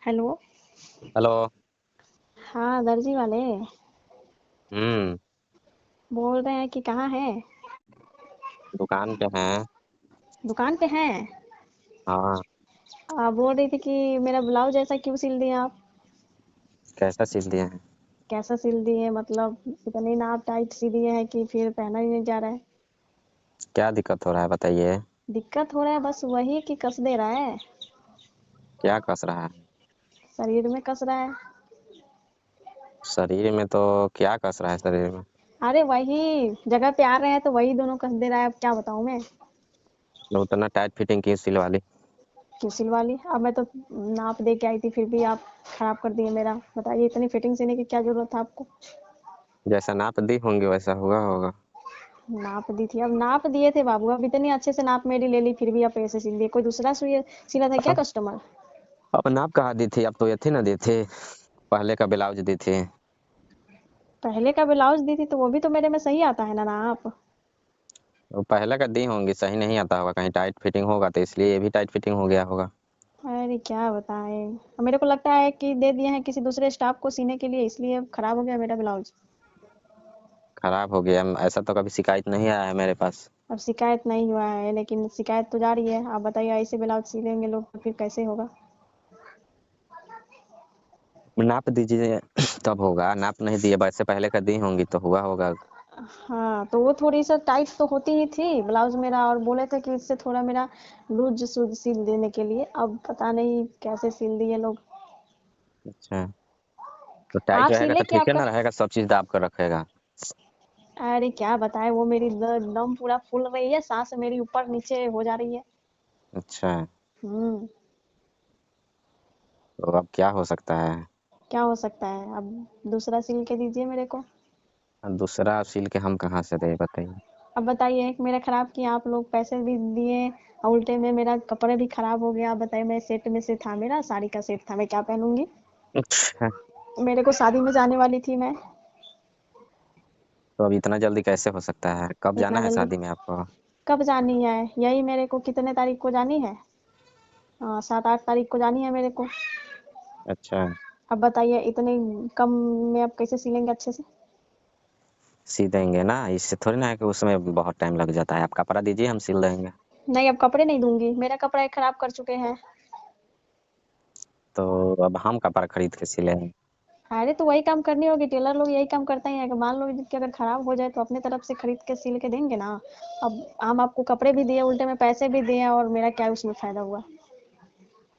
Hello. Hello. हाँ, दर्जी वाले हम्म। बोल रहे हैं कि कहाँ हैं? दुकान पे हैं। दुकान पे हैं। हाँ। बोल रही थी कि मेरा ब्लाउज ऐसा क्यों सिल दिए आप? कैसा सिल दिए हैं? कैसा सिल दिए मतलब इतनी नाप टाइट सी दिए हैं कि फिर पहना ही नहीं जा रहा है। क्या दिक्कत हो रहा है बताइए। दिक्कत हो रहा है बस वही कि कस दे रहा है। क्या कस रहा है? शरीर में कस रहा है। शरीर में तो क्या कस रहा है शरीर में? अरे वही जगह पे आ रहे हैं तो वही दोनों कस दे रहा है, अब क्या बताऊँ मैं। मतलब उतना टाइट फिटिंग की सिलवा ली? क्यों सिलवा ली? अब मैं तो नाप दे के आई थी फिर भी आप खराब कर दिए मेरा। बताइए इतनी फिटिंग सीने की क्या जरूरत था आपको? जैसा नाप दी होंगे वैसा हुआ होगा। नाप दी थी, अब नाप दिए थे बाबू, अब इतनी अच्छे से नाप मेरी ले ली फिर भी आप ऐसे सिल दिए। कोई दूसरा सुई सिला था क्या अब कस्टमर? अब नाप कहाँ दी थी? अब तो ये थे ना दी थे। पहले का ब्लाउज दी थी। पहले का ब्लाउज दी थी तो वो भी तो मेरे में सही आता है ना नाप। वो पहले का दी होंगी, सही नहीं आता होगा, कहीं टाइट फिटिंग होगा तो इसलिए ये भी टाइट फिटिंग हो गया होगा। अरे क्या बताए, अब मेरे को लगता है कि दे दिए हैं किसी दूसरे स्टाफ को सीने के लिए, इसलिए अब खराब हो गया मेरा ब्लाउज। खराब हो गया? ऐसा तो कभी शिकायत नहीं आया है मेरे पास। अब शिकायत नहीं हुआ है लेकिन शिकायत तो जा रही है। आप बताइए ऐसे ब्लाउज सिलेंगे लोग तो फिर कैसे होगा? नाप दीजिए तब होगा, नाप नहीं दिए वैसे पहले का दी होंगी तो हुआ होगा। हाँ तो वो थोड़ी सा टाइट तो होती ही थी ब्लाउज मेरा, और बोले थे कि इससे थोड़ा मेरा लूज सूज सिल देने के लिए। अब पता नहीं कैसे सिल दिए लोग। अच्छा, तो टाइट आप रहेगा सिले तो कि ठीक है आपका? ना रहेगा, सब चीज दाब कर रखेगा। अरे क्या बताए, वो मेरी दम पूरा फूल रही है, सांस मेरी ऊपर नीचे हो जा रही है। अच्छा, हम्म। तो अब क्या हो सकता है? क्या हो सकता है अब? दूसरा सिल के दीजिए मेरे को। अब दूसरा सिल के हम कहाँ से दे बताइए। अब बताइए, एक मेरा खराब किया आप लोग, पैसे भी दिए और उल्टे में मेरा कपड़े भी खराब हो गया। अब बताइए, मैं सेट में से था, मेरा साड़ी का सेट था, मैं क्या पहनूंगी? अच्छा, मेरे को शादी में जाने वाली थी मैं। तो अब इतना जल्दी कैसे हो सकता है? कब इतना जाना है जल्दी शादी में आपको? कब जानी है? यही मेरे को कितने तारीख को जानी है? 7-8 तारीख को जानी है मेरे को। अच्छा, अब बताइए इतने कम में अब कैसे सिलेंगे अच्छे से? सी देंगे ना, इससे थोड़ी ना है कि उसमें बहुत टाइम लग जाता है। आप कपड़ा दीजिए हम सिल देंगे। नहीं, अब कपड़े नहीं दूंगी, मेरा कपड़ा एक खराब कर चुके हैं। तो अब हम कपड़ा खरीद के सिलेंगे। अरे तो वही काम करनी होगी, टेलर लोग यही काम करते हैं कि मान लो कि अगर खराब हो जाए तो अपनी तरफ से खरीद के सिल के देंगे ना। अब हम आपको कपड़े भी दिए, उल्टे में पैसे भी दिए, और मेरा क्या उसमें फायदा हुआ?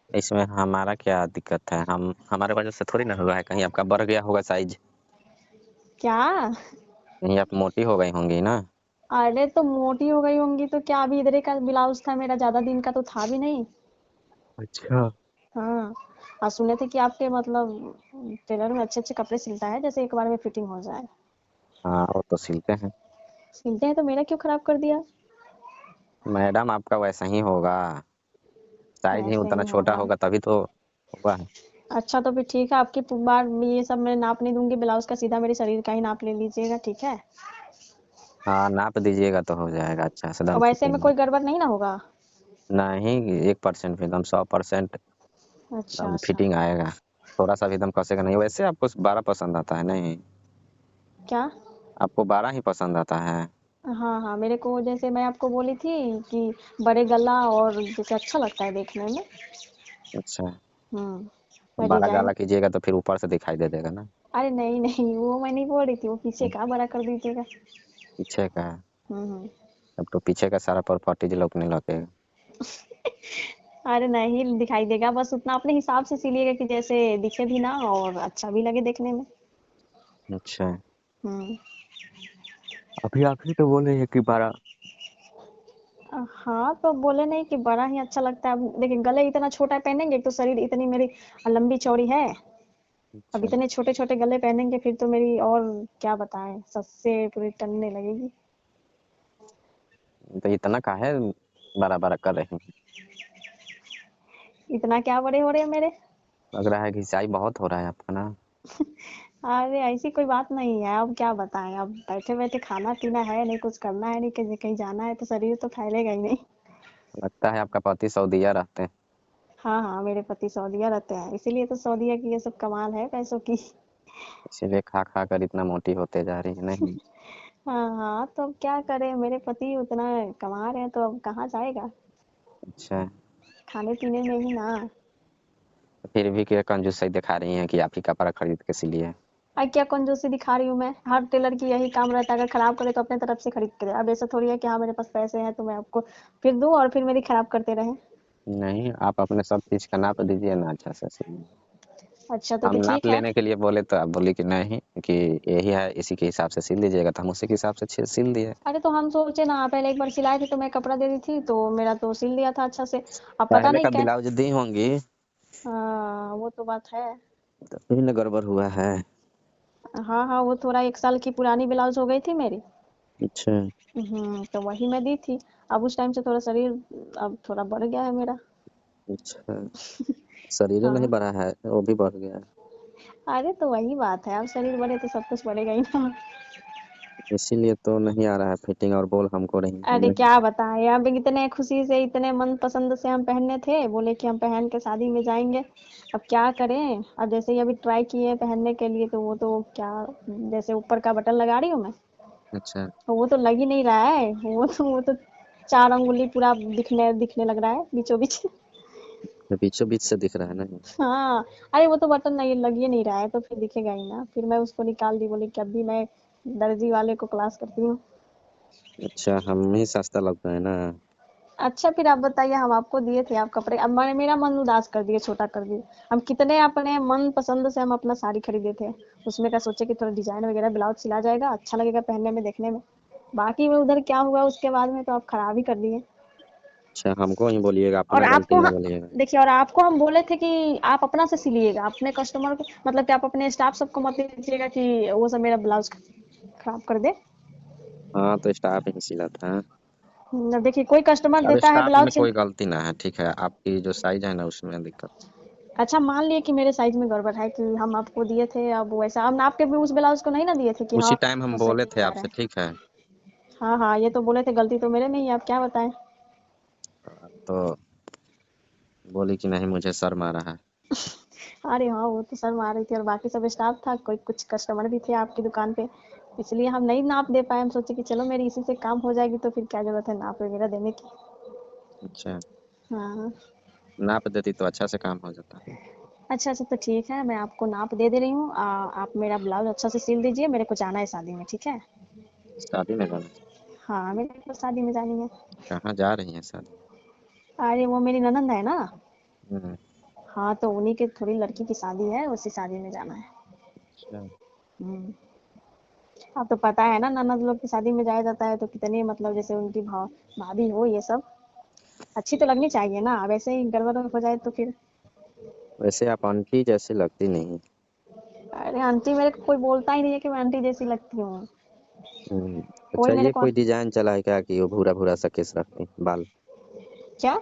इसमें हमारा क्या दिक्कत है? हम हमारे वजह से थोड़ी ना हुआ है, कहीं आपका बढ़ गया होगा साइज। क्या? कहीं आप मोटी हो गई होंगी ना। अरे तो मोटी हो गई होंगी तो क्या, अभी इधर का ब्लाउज था मेरा, ज्यादा दिन का तो था भी नहीं। अच्छा। हाँ। और सुने थे कि आपके मतलब टेलर में अच्छे अच्छे कपड़े सिलता है, जैसे एक बार में फिटिंग हो जाए। हाँ, वो तो सिलते हैं। सिलते हैं तो मेरा क्यों खराब कर दिया? मैडम आपका वैसा ही होगा, साइज ही ऐसे उतना ही छोटा होगा? होगा तभी तो हुआ है। अच्छा तो फिर ठीक है, आपकी बार ये सब मैं नाप नहीं दूंगी ब्लाउज का, सीधा मेरे शरीर का ही नाप ले लीजिएगा, ठीक है? हाँ, नाप दीजिएगा तो हो जाएगा अच्छा से और एकदम वैसे में फिटिंग में। कोई गड़बड़ नहीं ना होगा? नहीं, 1% भी एकदम 100% अच्छा एकदम अच्छा। फिटिंग आएगा। थोड़ा सा भी एकदम कसेगा नहीं। वैसे आपको 12 पसंद आता है नहीं? क्या? आपको 12 ही पसंद आता है? हाँ हाँ, मेरे को जैसे मैं आपको बोली थी कि बड़े गला और जैसे अच्छा लगता है देखने में। अच्छा, हम्म। तो मैं 12 डिजाइन। गाला कीजिएगा तो फिर ऊपर से दिखाई दे देगा ना। अरे नहीं नहीं, वो मैं नहीं बोल रही थी, वो पीछे का बड़ा कर दीजिएगा। पीछे का है? हम्म। अब तो पीछे का सारा प्रॉपर्टीज लोकने लगेगा। अरे नहीं दिखाई देगा, बस उतना अपने हिसाब से सिलिएगा कि जैसे दिखे भी ना और अच्छा भी लगे देखने में। अच्छा, हम्म। अभी आप ही तो बोले हैं कि 12। हाँ तो बोले नहीं कि बड़ा ही अच्छा लगता है। अब देखिए गले इतना छोटा पहनेंगे, एक तो शरीर इतनी मेरी लंबी चौड़ी है। अब अच्छा, इतने छोटे छोटे गले पहनेंगे फिर तो मेरी और क्या बताएं, सस्से पूरी टनने लगेगी। तो इतना काहे बड़ा बड़ा कर रहे हैं? इतना क्या बड़े हो रहे हैं मेरे? लग रहा है कि सिंचाई बहुत हो रहा है आपका ना। अरे ऐसी कोई बात नहीं है, अब क्या बताएं, अब बैठे बैठे खाना पीना है नहीं, कुछ करना है नहीं, कहीं कहीं जाना है तो शरीर तो फैलेगा ही नहीं। लगता है आपका पति सऊदीया रहते हैं। हाँ हाँ, मेरे पति सऊदीया रहते हैं, इसीलिए तो सऊदीया की ये सब कमाल है पैसों की। इसीलिए खा खा कर इतना मोटी होते जा रही है नहीं। हाँ हाँ, तो अब क्या करें, मेरे पति उतना कमा रहे हैं तो अब कहाँ जाएगा, अच्छा, खाने पीने में ही ना। तो फिर भी क्या कंजूसाई दिखा रही हैं कि आप ही कपड़ा खरीद के सिलिए है। क्या कंजूसी दिखा रही हूँ मैं, हर टेलर की यही काम रहता है, अगर खराब करे तो अपने तरफ से खरीद के दे। अब ऐसा थोड़ी है कि हाँ मेरे पास पैसे हैं तो मैं आपको फिर दूँ और फिर मेरी खराब करते रहे। नहीं, आप अपने सब चीज का नाप दीजिए ना अच्छा से सिलिए। अच्छा तो हम फिर नाप ठीक है। लेने के लिए बोले तो आप बोली कि नहीं, कि यही है इसी के हिसाब से सिल दीजिएगा, तो हम उसी के हिसाब से सिल दिए। अरे तो हम सोचे ना, पहले एक बार सिलाए थे तो मैं कपड़ा दे दी थी तो मेरा तो सिल दिया था अच्छा से। अब पता पहले नहीं का क्या। ब्लाउज दी होंगी, हाँ वो तो बात है। तो फिर न गड़बड़ हुआ है। हाँ हाँ, वो थोड़ा 1 साल की पुरानी ब्लाउज हो गई थी मेरी। अच्छा। तो वही मैं दी थी। अब उस टाइम से थोड़ा शरीर अब थोड़ा बढ़ गया है मेरा। अच्छा, शरीर नहीं हाँ। बढ़ा है, वो भी बढ़ गया है। अरे तो वही बात है, अब शरीर बढ़े तो सब कुछ बढ़ेगा ही ना। इसीलिए तो नहीं आ रहा है फिटिंग, और बोल हमको रही है अरे नहीं। क्या बताएं, अब इतने खुशी से इतने मन पसंद से हम पहने थे, बोले कि हम पहन के शादी में जाएंगे। अब क्या करें, अब जैसे ही अभी ट्राई किए पहनने के लिए तो वो तो क्या, जैसे ऊपर का बटन लगा रही हूँ मैं, अच्छा, तो वो तो लग ही नहीं रहा है, वो तो 4 अंगुली पूरा दिखने दिखने लग रहा है बीचों बीच। तो बीचों बीच से दिख रहा है नहीं। हाँ। अरे वो तो बटन नहीं लग ही नहीं रहा है तो फिर दिखेगा ही ना, फिर मैं उसको निकाल दी, बोली कि अभी मैं दर्जी वाले को क्लास करती हूँ। अच्छा, हम ही सस्ता लगता है ना। अच्छा फिर आप बताइए, हम आपको दिए थे आप कपड़े, अब मैंने मेरा मन उदास कर दिए, छोटा कर दिए। हम कितने अपने मन पसंद से हम अपना साड़ी खरीदे थे, उसमें का सोचे कि थोड़ा डिजाइन वगैरह ब्लाउज सिला जाएगा, अच्छा लगेगा पहनने में देखने में। बाकी में उधर क्या हुआ उसके बाद में तो आप खराब ही कर दिए। अच्छा, हमको ही बोलिएगा, और अपना गलती आपको ना बोलिएगा। देखिए, और आपको हम बोले थे कि आप अपना से सिलिएगा अपने कस्टमर को, मतलब कि आप अपने स्टाफ सबको मत दीजिएगा कि वो सब मेरा ब्लाउज खराब कर दे। हाँ, तो स्टाफ ही सिला था। देखिए कोई कस्टमर अब देता है स्टाफ में ब्लाउज सिल। कोई गलती ना है, ठीक है, आपकी जो साइज है ना उसमें दिक्कत। अच्छा मान लिए कि मेरे साइज में गड़बड़ है, कि हम आपको दिए थे अब वैसा हम नाप के भी उस ब्लाउज को नहीं ना दिए थे कि उसी हाँ टाइम हम वो बोले सही थे आ रहा आपसे, है। ठीक है। हाँ हाँ, ये तो बोले थे, गलती तो मेरे में ही है, आप क्या बताएं। तो बोली कि नहीं मुझे शर्म आ रहा है। अरे हाँ, वो तो सर मार रही थी और बाकी सब स्टाफ था, कोई कुछ कस्टमर भी थे आपकी दुकान पे, इसलिए हम नहीं नाप दे पाए। हम सोचे कि चलो मेरी इसी से काम हो जाएगी तो फिर क्या जरूरत है नाप वगैरह देने की। अच्छा, हाँ। नाप देती तो अच्छा से काम हो जाता। अच्छा अच्छा, तो ठीक है, मैं आपको नाप दे दे रही हूँ, आप मेरा ब्लाउज अच्छा से सिल दीजिए, मेरे को जाना है शादी में, ठीक है। शादी में जाना? हाँ मेरे को शादी में जानी है। कहाँ जा रही हैं शादी? अरे वो मेरी ननंद है ना। हम्म। हाँ तो उन्हीं के थोड़ी लड़की की शादी है, उसी शादी में जाना है। अच्छा। हम्म। अब तो पता है ना, ननद लोग की शादी में जाया जाता है तो कितनी, मतलब जैसे उनकी भाभी हो ये सब, अच्छी तो लगनी चाहिए ना, वैसे ही गड़बड़ हो जाए तो फिर। वैसे आप आंटी जैसी लगती नहीं। अरे आंटी, मेरे को कोई बोलता ही नहीं है कि मैं आंटी जैसी लगती हूँ। हम्म। कोई अच्छा, मेरे ये को। कोई डिजाइन चला है क्या कि वो भूरा भूरा सा केस रखती हैं, बाल क्या?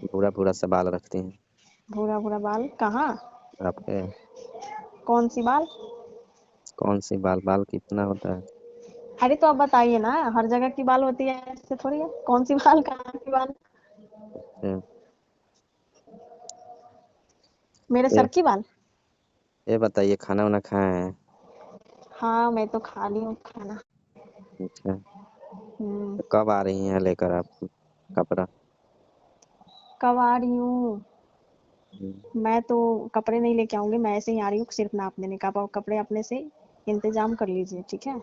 भूरा भूरा सा बाल रखती हैं भूरा भूरा बाल कहाँ? आपके? कौन सी बाल? कौन सी बाल, बाल कितना होता है? अरे तो आप बताइए ना, हर जगह की बाल होती है ऐसे थोड़ी है, कौन सी बाल कहाँ की बाल? अच्छा, मेरे ये सर की बाल? ये बताइए, खाना वाना खाए हैं? हाँ मैं तो खा ली हूँ खाना। अच्छा, हम्म। तो कब आ रही हैं लेकर आप कपड़ा? कब आ रही हूँ? हम्म, मैं तो कपड़े नहीं लेके आऊंगी, मैं ऐसे ही आ रही हूँ सिर्फ नाप देने का, आप कपड़े अपने से इंतजाम कर लीजिए, ठीक है।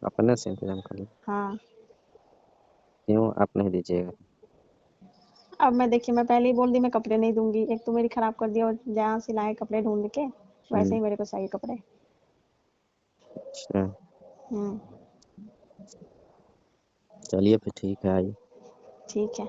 अपने से इंतजाम कर लीजिए। हाँ। क्यों आप नहीं दीजिएगा? अब मैं देखिए, मैं पहले ही बोल दी मैं कपड़े नहीं दूंगी, एक तो मेरी खराब कर दिया और जहाँ सिलाए कपड़े ढूंढ के, वैसे हम्म। ही मेरे को चाहिए कपड़े। अच्छा, हम्म। चलिए फिर ठीक है, आइए। ठीक है।